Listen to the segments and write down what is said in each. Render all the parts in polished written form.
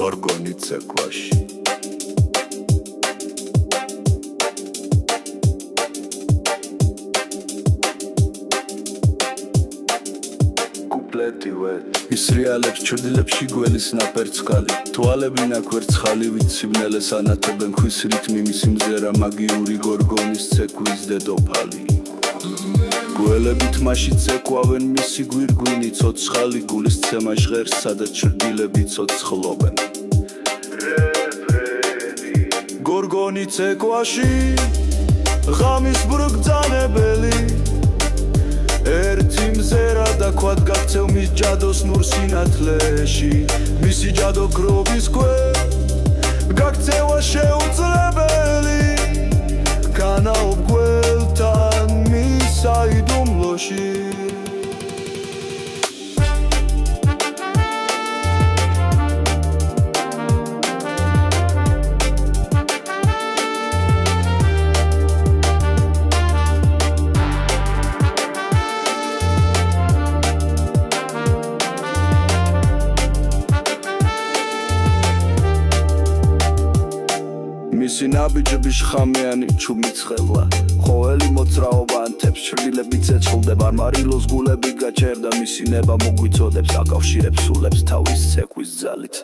გორგონი ცეკვაში ის რეალებს ჩრდილებში გველის ნაპერწკალი თვალები ნაკვერცხალი ვიციბნელეს ანათებენ ქვის რითმი მისი მზერა მაგიური გორგონის ცეკვის დედოფალი გველებით მაშინ ცეკვავენ მისი გვირგვინი ცოცხალი გულის ცემა ჟღერს სადაც ჩრდილები ცოცხლობენ გორგონი ცეკვაში ღამის ბრგძანებელი ერთი მზერა და ქვად გაქცევ მის ჯადოს ნურ სინათლეში მისი ჯადო გროვის ქვე გაქცევა შეუძლებელი განაობ გველთან მის საიდუმლოში მისი ნაბიჯები შხამიანი ჩუმიცხელა ყოველი მოძრაობა ანთებს ჩრდილები ცეცხლდება მარმარილოს გულები გაჩერდა მისი ნება მოგვიწოდებს აკავშირებს სულებს თავის ცეკვის ძალით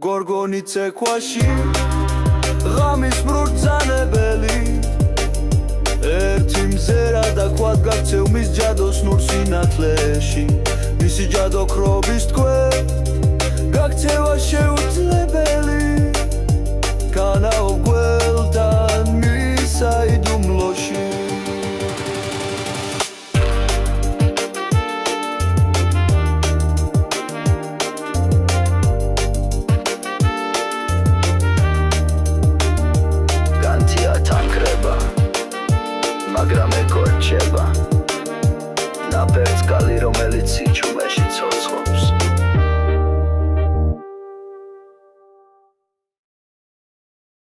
გორგონი ცეკვაში ღამის მბრძანებელი ერთი მზერა და ქვად გაქცევ მის ჯადოს ნურ სინათლეში მისი ჯადო ქრობის თქვენ გაქცევა შეუძლებელი Kana